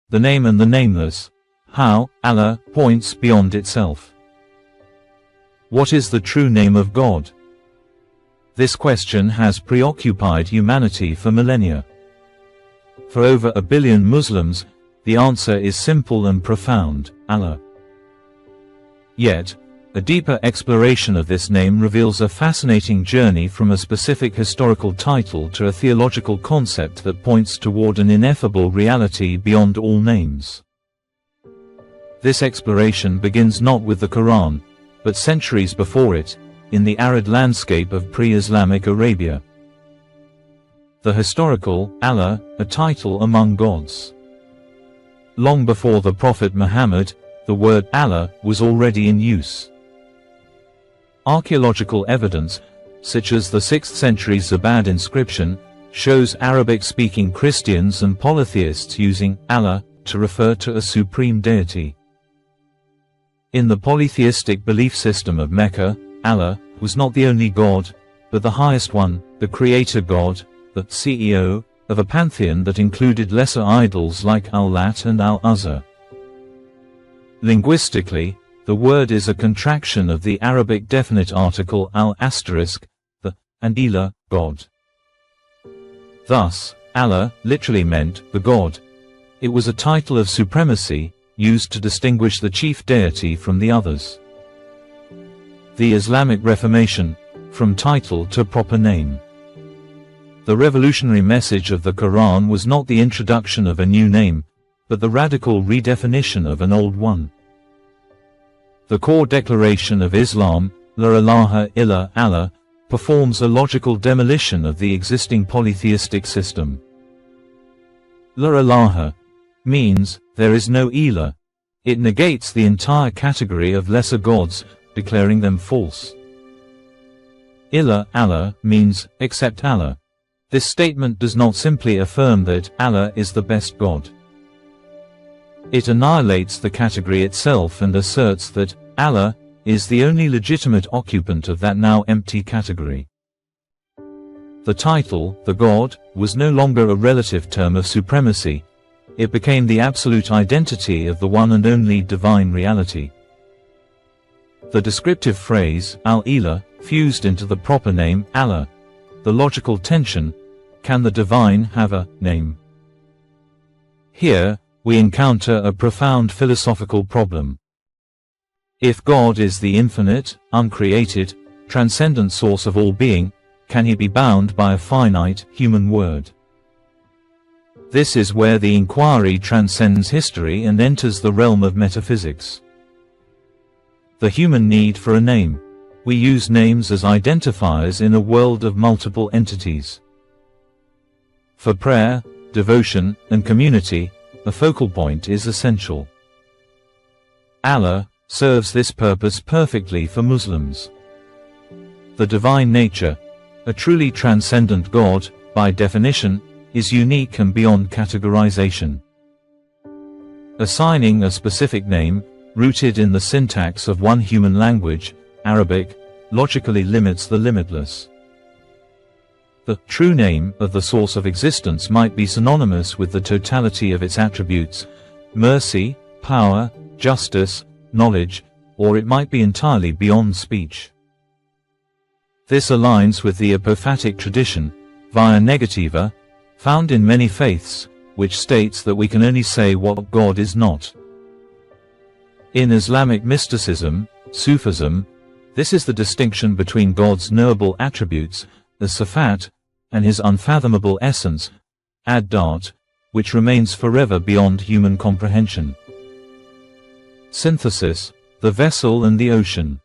the name and the nameless. How, Allah, points beyond itself. What is the true name of God? This question has preoccupied humanity for millennia. For over 1 billion Muslims, the answer is simple and profound: Allah. Yet, a deeper exploration of this name reveals a fascinating journey from a specific historical title to a theological concept that points toward an ineffable reality beyond all names. This exploration begins not with the Quran, but centuries before it, in the arid landscape of pre-Islamic Arabia. The historical Allah, a title among gods. Long before the Prophet Muhammad, the word Allah was already in use. Archaeological evidence, such as the 6th century Zabad inscription, shows Arabic-speaking Christians and polytheists using Allah to refer to a supreme deity. In the polytheistic belief system of Mecca, Allah was not the only God, but the highest one, the creator God, the CEO of a pantheon that included lesser idols like Al-Lat and Al-Uzza. Linguistically, the word is a contraction of the Arabic definite article al-asterisk, the, and ilah, God. Thus, Allah literally meant the God. It was a title of supremacy, used to distinguish the chief deity from the others. The Islamic Reformation, from title to proper name. The revolutionary message of the Quran was not the introduction of a new name, but the radical redefinition of an old one. The core declaration of Islam, La ilaha illa Allah, performs a logical demolition of the existing polytheistic system. La ilaha means, there is no ilah. It negates the entire category of lesser gods, declaring them false. Illa Allah means, except Allah. This statement does not simply affirm that Allah is the best God. It annihilates the category itself and asserts that Allah is the only legitimate occupant of that now empty category. The title, the God, was no longer a relative term of supremacy. It became the absolute identity of the one and only divine reality. The descriptive phrase, al-ilah, fused into the proper name, Allah. The logical tension: can the divine have a name? Here, we encounter a profound philosophical problem. If God is the infinite, uncreated, transcendent source of all being, can he be bound by a finite, human word? This is where the inquiry transcends history and enters the realm of metaphysics. The human need for a name. We use names as identifiers in a world of multiple entities. For prayer, devotion, and community, a focal point is essential. Allah serves this purpose perfectly for Muslims. The divine nature, a truly transcendent God, by definition, is unique and beyond categorization. Assigning a specific name, rooted in the syntax of one human language, Arabic, logically limits the limitless. The true name of the source of existence might be synonymous with the totality of its attributes: mercy, power, justice, knowledge, or it might be entirely beyond speech. This aligns with the apophatic tradition, via negativa, found in many faiths, which states that we can only say what God is not. In Islamic mysticism, Sufism, this is the distinction between God's knowable attributes, as Sifat, and his unfathomable essence, Ad-Dat, which remains forever beyond human comprehension. Synthesis: the vessel and the ocean.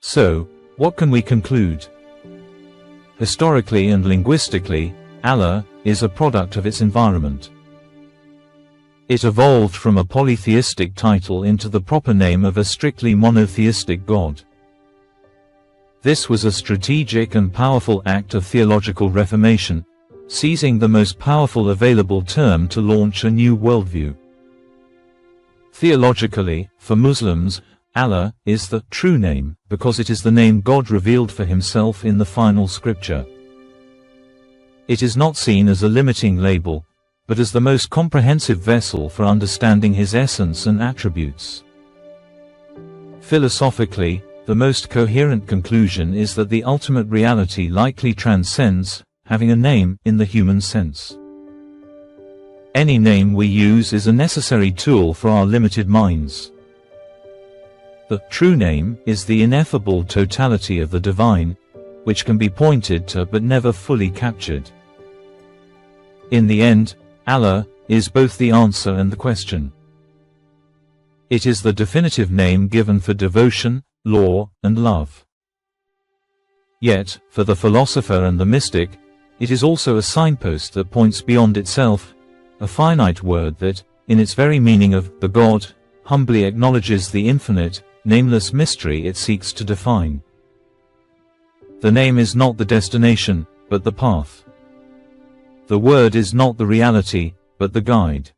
So, what can we conclude? Historically and linguistically, Allah is a product of its environment. It evolved from a polytheistic title into the proper name of a strictly monotheistic God. This was a strategic and powerful act of theological reformation, seizing the most powerful available term to launch a new worldview. Theologically, for Muslims, Allah is the true name, because it is the name God revealed for himself in the final scripture. It is not seen as a limiting label, but as the most comprehensive vessel for understanding His essence and attributes. Philosophically, the most coherent conclusion is that the ultimate reality likely transcends having a name in the human sense. Any name we use is a necessary tool for our limited minds. The true name is the ineffable totality of the divine, which can be pointed to but never fully captured. In the end, Allah is both the answer and the question. It is the definitive name given for devotion, law, and love. Yet, for the philosopher and the mystic, it is also a signpost that points beyond itself, a finite word that, in its very meaning of the God, humbly acknowledges the infinite, nameless mystery it seeks to define. The name is not the destination, but the path. The word is not the reality, but the guide.